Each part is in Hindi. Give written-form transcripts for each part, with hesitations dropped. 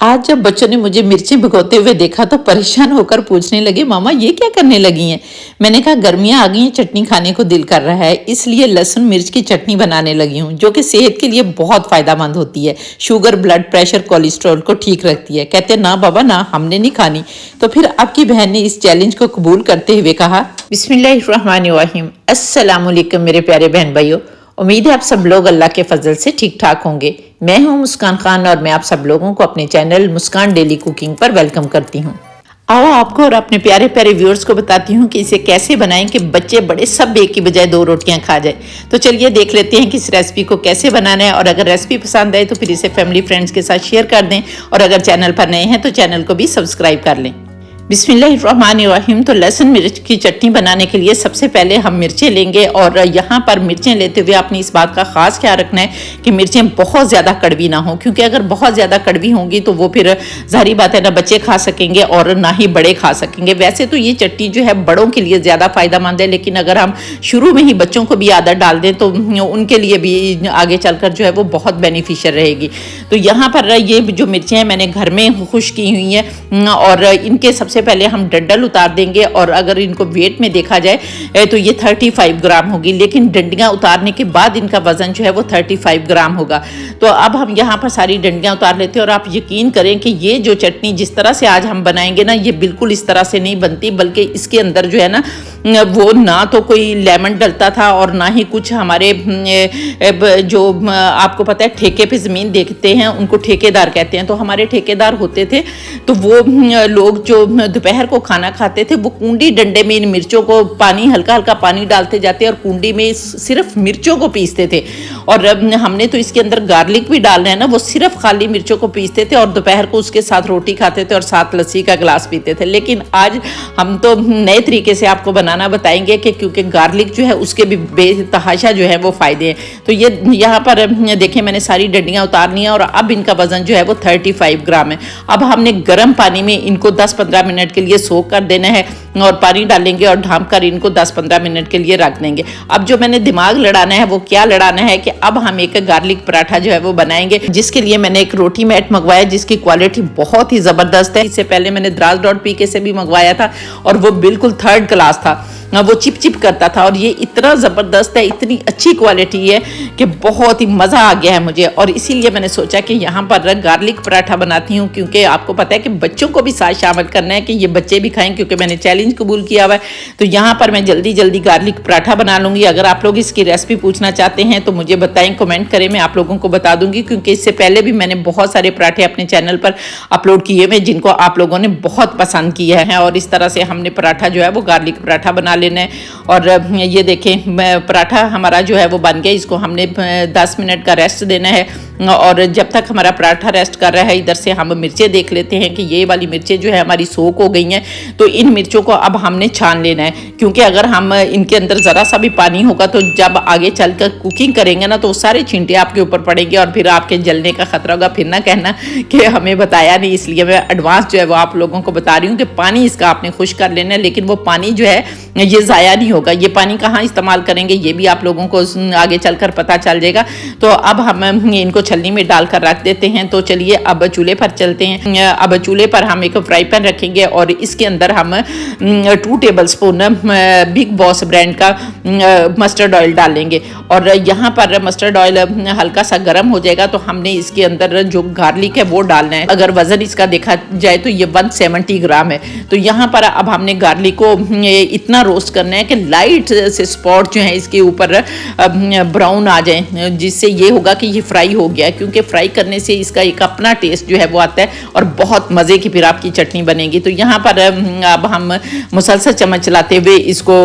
आज जब बच्चों ने मुझे मिर्ची भिगोते हुए देखा तो परेशान होकर पूछने लगे, मामा ये क्या करने लगी हैं। मैंने कहा गर्मियां आ गई हैं, चटनी खाने को दिल कर रहा है, इसलिए लहसुन मिर्च की चटनी बनाने लगी हूँ, जो कि सेहत के लिए बहुत फायदेमंद होती है। शुगर, ब्लड प्रेशर, कोलेस्ट्रॉल को ठीक रखती है। कहते ना बाबा ना, हमने नहीं खानी। तो फिर आपकी बहन ने इस चैलेंज को कबूल करते हुए कहा, बिस्मिल्लाहिर्रहमानिर्रहीम, अस्सलाम वालेकुम मेरे प्यारे बहन भाइयों। उम्मीद है आप सब लोग अल्लाह के फजल से ठीक ठाक होंगे। मैं हूं मुस्कान खान और मैं आप सब लोगों को अपने चैनल मुस्कान डेली कुकिंग पर वेलकम करती हूं। आओ आपको और अपने प्यारे प्यारे व्यूअर्स को बताती हूं कि इसे कैसे बनाएं कि बच्चे बड़े सब एक की बजाय दो रोटियां खा जाए। तो चलिए देख लेते हैं कि इस रेसिपी को कैसे बनाना है। और अगर रेसिपी पसंद आए तो फिर इसे फैमिली फ्रेंड्स के साथ शेयर कर दें, और अगर चैनल पर नए हैं तो चैनल को भी सब्सक्राइब कर लें। बिस्मिल्लाहिर्रहमानिर्रहीम। तो लहसुन मिर्च की चटनी बनाने के लिए सबसे पहले हम मिर्चें लेंगे, और यहाँ पर मिर्चें लेते हुए आपने इस बात का खास ख्याल रखना है कि मिर्चें बहुत ज़्यादा कड़वी ना हो, क्योंकि अगर बहुत ज़्यादा कड़वी होंगी तो वो फिर जाहिर बात है ना बच्चे खा सकेंगे और ना ही बड़े खा सकेंगे। वैसे तो ये चटनी जो है बड़ों के लिए ज़्यादा फायदेमंद है, लेकिन अगर हम शुरू में ही बच्चों को भी आदत डाल दें तो उनके लिए भी आगे चलकर जो है वो बहुत बेनिफिशियल रहेगी। तो यहाँ पर ये जो मिर्चें हैं मैंने घर में खुश की हुई हैं, और इनके सबसे पहले हम डंडल उतार देंगे। और अगर इनको वेट में देखा जाए तो ये 35 ग्राम होगी, लेकिन डंडियां उतारने के बाद इनका वजन जो है वो 35 ग्राम होगा। तो अब हम यहाँ पर सारी डंडियां उतार लेते हैं। और आप यकीन करें कि ये जो चटनी जिस तरह से आज हम बनाएंगे ना, ये बिल्कुल इस तरह से नहीं बनती, बल्कि इसके अंदर जो है ना वो ना तो कोई लेमन डलता था और ना ही कुछ हमारे जो आपको पता है ठेके पे ज़मीन देखते हैं उनको ठेकेदार कहते हैं। तो हमारे ठेकेदार होते थे, तो वो लोग जो दोपहर को खाना खाते थे वो कूंडी डंडे में इन मिर्चों को पानी हल्का हल्का पानी डालते जाते और कूंडी में सिर्फ मिर्चों को पीसते थे। और हमने तो इसके अंदर गार्लिक भी डालना है ना, वो सिर्फ खाली मिर्चों को पीसते थे और दोपहर को उसके साथ रोटी खाते थे और साथ लस्सी का गिलास पीते थे। लेकिन आज हम तो नए तरीके से आपको बनाना बताएंगे कि क्योंकि गार्लिक जो है उसके भी बेतहाशा जो है वो फायदे हैं। तो ये यहाँ पर देखें मैंने सारी डंडियाँ उतारनी है, और अब इनका वजन जो है वो 35 ग्राम है। अब हमने गर्म पानी में इनको 10-15 मिनट के लिए सोक कर देना है, और पानी डालेंगे और ढांप कर इनको 10-15 मिनट के लिए रख देंगे। अब जो मैंने दिमाग लड़ाना है वो क्या लड़ाना है कि अब हम एक गार्लिक पराठा जो है वो बनाएंगे, जिसके लिए मैंने एक रोटी मैट मंगवाया जिसकी क्वालिटी बहुत ही ज़बरदस्त है। इससे पहले मैंने द्रास.pk से भी मंगवाया था और वो बिल्कुल थर्ड क्लास था, वो चिप चिप करता था, और ये इतना ज़बरदस्त है, इतनी अच्छी क्वालिटी है कि बहुत ही मज़ा आ गया है मुझे। और इसीलिए मैंने सोचा कि यहाँ पर गार्लिक पराठा बनाती हूँ, क्योंकि आपको पता है कि बच्चों को भी साथ शामिल करना है कि ये बच्चे भी खाएं, क्योंकि मैंने चैलेंज कबूल किया हुआ है। तो यहाँ पर मैं जल्दी जल्दी गार्लिक पराठा बना लूँगी। अगर आप लोग इसकी रेसिपी पूछना चाहते हैं तो मुझे बताएं, कमेंट करें, मैं आप लोगों को बता दूँगी, क्योंकि इससे पहले भी मैंने बहुत सारे पराठे अपने चैनल पर अपलोड किए हुए जिनको आप लोगों ने बहुत पसंद किया है। और इस तरह से हमने पराठा जो है वो गार्लिक पराठा बना लेना है। और ये देखें पराठा हमारा जो है वो बन गया। इसको हमने 10 मिनट का रेस्ट देना है, और जब तक हमारा पराठा रेस्ट कर रहा है इधर से हम मिर्चें देख लेते हैं कि ये वाली मिर्चें जो है हमारी सोक हो गई हैं। तो इन मिर्चों को अब हमने छान लेना है, क्योंकि अगर हम इनके अंदर ज़रा सा भी पानी होगा तो जब आगे चलकर कुकिंग करेंगे ना तो सारे छींटे आपके ऊपर पड़ेंगे और फिर आपके जलने का खतरा होगा। फिर ना कहना कि हमें बताया नहीं, इसलिए मैं एडवांस जो है वो आप लोगों को बता रही हूँ कि पानी इसका आपने खुश कर लेना है, लेकिन वो पानी जो है ये ज़ाया नहीं होगा। ये पानी कहाँ इस्तेमाल करेंगे ये भी आप लोगों को आगे चलकर पता चल जाएगा। तो अब हम इनको छलनी में डालकर रख देते हैं। तो चलिए अब चूल्हे पर चलते हैं। अब चूल्हे पर हम एक फ्राई पैन रखेंगे और इसके अंदर हम 2 टेबलस्पून बिग बॉस ब्रांड का मस्टर्ड ऑयल डालेंगे। और यहाँ पर मस्टर्ड ऑयल हल्का सा गर्म हो जाएगा तो हमने इसके अंदर जो गार्लिक है वो डालना है। अगर वजन इसका देखा जाए तो ये 170 ग्राम है। तो यहाँ पर अब हमने गार्लिक को इतना रोस्ट करना है कि लाइट से स्पॉट जो है इसके ऊपर ब्राउन आ जाए, जिससे ये होगा कि ये फ्राई हो गया है। क्योंकि फ्राई करने से इसका एक अपना टेस्ट जो है वो आता है और बहुत मज़े की फिर आपकी चटनी बनेगी। तो यहाँ पर अब हम मुसलसल चम्मच चलाते हुए इसको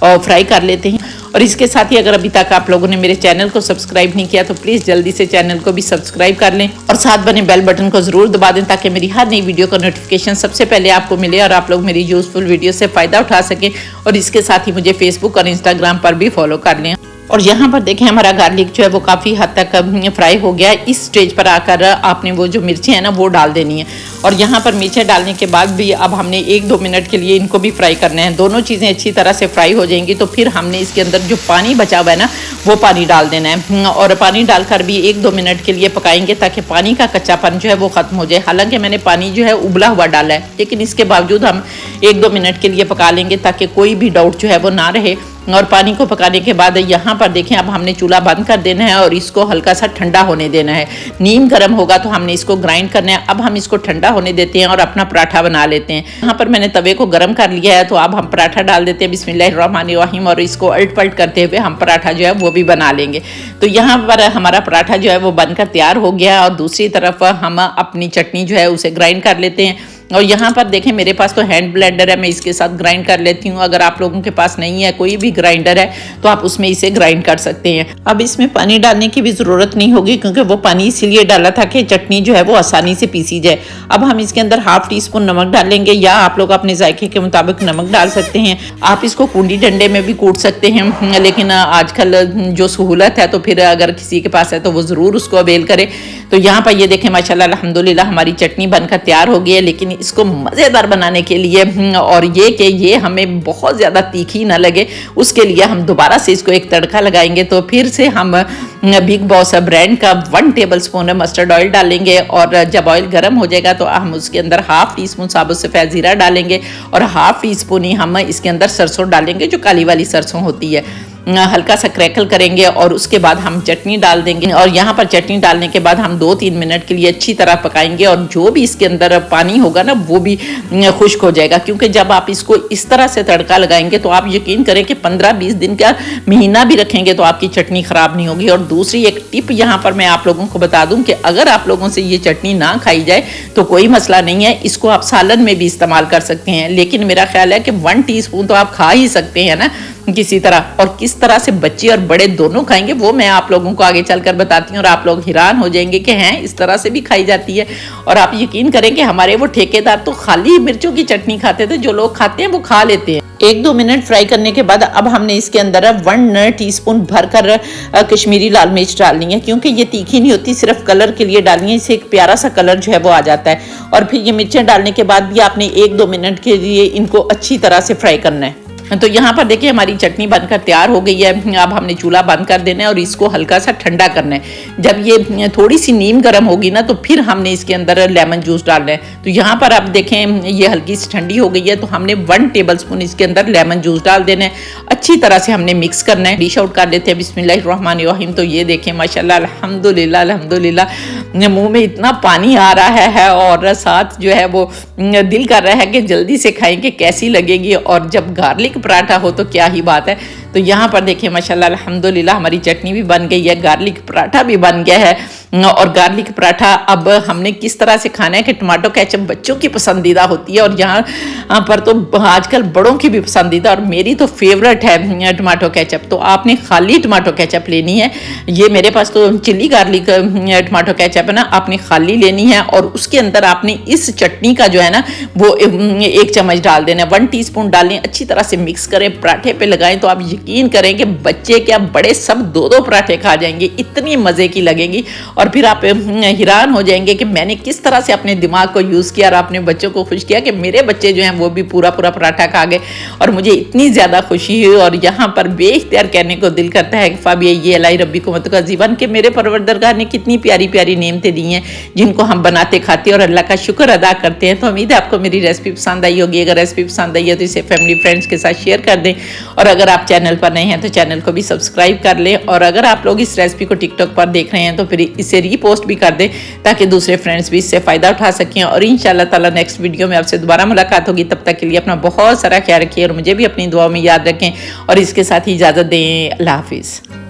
फ्राई कर लेते हैं। और इसके साथ ही अगर अभी तक आप लोगों ने मेरे चैनल को सब्सक्राइब नहीं किया तो प्लीज़ जल्दी से चैनल को भी सब्सक्राइब कर लें, और साथ बने बेल बटन को ज़रूर दबा दें ताकि मेरी हर नई वीडियो का नोटिफिकेशन सबसे पहले आपको मिले और आप लोग मेरी यूज़फुल वीडियो से फ़ायदा उठा सकें। और इसके साथ ही मुझे फेसबुक और इंस्टाग्राम पर भी फॉलो कर लें। और यहाँ पर देखें हमारा गार्लिक जो है वो काफ़ी हद तक फ्राई हो गया है। इस स्टेज पर आकर आपने वो जो मिर्चें हैं ना वो डाल देनी है। और यहाँ पर मिर्चें डालने के बाद भी अब हमने 1-2 मिनट के लिए इनको भी फ्राई करना है। दोनों चीज़ें अच्छी तरह से फ्राई हो जाएंगी तो फिर हमने इसके अंदर जो पानी बचा हुआ है ना वो पानी डाल देना है। और पानी डालकर भी 1-2 मिनट के लिए पकाएंगे ताकि पानी का कच्चापन जो है वो ख़त्म हो जाए। हालांकि मैंने पानी जो है उबला हुआ डाला है, लेकिन इसके बावजूद हम 1-2 मिनट के लिए पका लेंगे ताकि कोई भी डाउट जो है वो ना रहे। और पानी को पकाने के बाद यहाँ पर देखें अब हमने चूल्हा बंद कर देना है और इसको हल्का सा ठंडा होने देना है। नीम गर्म होगा तो हमने इसको ग्राइंड करना है। अब हम इसको ठंडा होने देते हैं और अपना पराठा बना लेते हैं। यहाँ पर मैंने तवे को गर्म कर लिया है तो अब हम पराठा डाल देते हैं बिस्मिल्लाहिर्रहमानिर्रहीम और इसको अल्ट पल्ट करते हुए हम पराठा जो है वो भी बना लेंगे। तो यहाँ पर हमारा पराठा जो है वो बनकर तैयार हो गया है और दूसरी तरफ हम अपनी चटनी जो है उसे ग्राइंड कर लेते हैं। और यहाँ पर देखें मेरे पास तो हैंड ब्लेंडर है, मैं इसके साथ ग्राइंड कर लेती हूँ। अगर आप लोगों के पास नहीं है कोई भी ग्राइंडर है तो आप उसमें इसे ग्राइंड कर सकते हैं। अब इसमें पानी डालने की भी ज़रूरत नहीं होगी क्योंकि वो पानी इसीलिए डाला था कि चटनी जो है वो आसानी से पीसी जाए। अब हम इसके अंदर ½ टीस्पून नमक डालेंगे या आप लोग अपने जायके के मुताबिक नमक डाल सकते हैं। आप इसको कूंडी डंडे में भी कूट सकते हैं, लेकिन आजकल जो सहूलत है तो फिर अगर किसी के पास है तो वो ज़रूर उसको अवेल करे। तो यहाँ पर ये देखें माशाल्लाह अल्हम्दुलिल्लाह हमारी चटनी बनकर तैयार हो गई है। लेकिन इसको मज़ेदार बनाने के लिए और ये कि ये हमें बहुत ज़्यादा तीखी ना लगे उसके लिए हम दोबारा से इसको एक तड़का लगाएंगे। तो फिर से हम बिग बॉस ब्रांड का 1 टेबलस्पून मस्टर्ड ऑयल डालेंगे और जब ऑयल गर्म हो जाएगा तो हम उसके अंदर ½ टीस्पून साबुत सफ़ेद ज़ीरा डालेंगे और ½ टीस्पून ही हम इसके अंदर सरसों डालेंगे, जो काली वाली सरसों होती है। हल्का सा क्रैकल करेंगे और उसके बाद हम चटनी डाल देंगे। और यहाँ पर चटनी डालने के बाद हम 2-3 मिनट के लिए अच्छी तरह पकाएंगे और जो भी इसके अंदर पानी होगा ना वो भी खुश्क हो जाएगा। क्योंकि जब आप इसको इस तरह से तड़का लगाएंगे तो आप यकीन करें कि 15-20 दिन का महीना भी रखेंगे तो आपकी चटनी ख़राब नहीं होगी। और दूसरी एक टिप यहाँ पर मैं आप लोगों को बता दूँ कि अगर आप लोगों से ये चटनी ना खाई जाए तो कोई मसला नहीं है, इसको आप सालन में भी इस्तेमाल कर सकते हैं। लेकिन मेरा ख्याल है कि 1 टीस्पून तो आप खा ही सकते हैं ना किसी तरह। और किस तरह से बच्चे और बड़े दोनों खाएंगे वो मैं आप लोगों को आगे चलकर बताती हूँ और आप लोग हैरान हो जाएंगे कि हैं इस तरह से भी खाई जाती है। और आप यकीन करें कि हमारे वो ठेकेदार तो खाली मिर्चों की चटनी खाते थे, जो लोग खाते हैं वो खा लेते हैं। 1-2 मिनट फ्राई करने के बाद अब हमने इसके अंदर 1 टीस्पून भरकर कश्मीरी लाल मिर्च डालनी है, क्योंकि ये तीखी नहीं होती, सिर्फ कलर के लिए डालनी है। इससे एक प्यारा सा कलर जो है वो आ जाता है। और फिर ये मिर्चें डालने के बाद भी आपने 1-2 मिनट के लिए इनको अच्छी तरह से फ्राई करना है। तो यहाँ पर देखिए हमारी चटनी बनकर तैयार हो गई है। अब हमने चूल्हा बंद कर देना है और इसको हल्का सा ठंडा करना है। जब ये थोड़ी सी नीम गर्म होगी ना तो फिर हमने इसके अंदर लेमन जूस डालना है। तो यहाँ पर आप देखें ये हल्की सी ठंडी हो गई है तो हमने 1 टेबलस्पून इसके अंदर लेमन जूस डाल देना है। अच्छी तरह से हमने मिक्स करना है। डिश आउट कर लेते हैं बिस्मिल्लाहिर्रहमानिर्रहीम। तो ये देखें माशाल्लाह अल्हम्दुलिल्लाह अल्हम्दुलिल्लाह मुँह में इतना पानी आ रहा है और साथ जो है वो दिल कर रहा है कि जल्दी से खाएंगे कैसी लगेगी। और जब गार्लिक पराठा हो तो क्या ही बात है। तो यहाँ पर देखिए माशाल्लाह अल्हम्दुलिल्लाह हमारी चटनी भी बन गई है, गार्लिक पराठा भी बन गया है। और गार्लिक पराठा अब हमने किस तरह से खाना है कि टमाटो केचप बच्चों की पसंदीदा होती है और यहाँ पर तो आजकल बड़ों की भी पसंदीदा, और मेरी तो फेवरेट है टमाटो केचप। तो आपने खाली टमाटो केचप लेनी है। ये मेरे पास तो चिल्ली गार्लिक टमाटो केचप है ना, आपने खाली लेनी है और उसके अंदर आपने इस चटनी का जो है ना वो 1 चम्मच डाल देना है। 1 टीस्पून डालें, अच्छी तरह से मिक्स करें, पराठे पे लगाएं तो आप यकीन करें कि बच्चे क्या बड़े सब 2-2 पराठे खा जाएंगे, इतनी मज़े की लगेंगी। और फिर आप हैरान हो जाएंगे कि मैंने किस तरह से अपने दिमाग को यूज़ किया और अपने बच्चों को खुश किया कि मेरे बच्चे जो हैं वो भी पूरा पराठा खा गए और मुझे इतनी ज़्यादा खुशी हुई। और यहाँ पर बेइख्तियार कहने को दिल करता है कि फाबिया ये अलाई रब्बी को मत का जीवन के मेरे परवरदिगार ने कितनी प्यारी प्यारी नेमतें दी हैं जिनको हम बनाते खाते और अल्लाह का शुक्र अदा करते हैं। तो उम्मीद है आपको मेरी रेसिपी पसंद आई होगी। अगर रेसिपी पसंद आई है तो इसे फैमिली फ्रेंड्स के साथ शेयर कर दें और अगर आप चैनल पर नए हैं तो चैनल को भी सब्सक्राइब कर लें। और अगर आप लोग इस रेसिपी को टिकटॉक पर देख रहे हैं तो फिर इसे रीपोस्ट भी कर दें ताकि दूसरे फ्रेंड्स भी इससे फ़ायदा उठा सकें। और इंशाल्लाह ताला नेक्स्ट वीडियो में आपसे दोबारा मुलाकात होगी। तब तक के लिए अपना बहुत सारा ख्याल रखिए और मुझे भी अपनी दुआओं में याद रखें और इसके साथ ही इजाज़त दें। अल्लाह हाफिज़।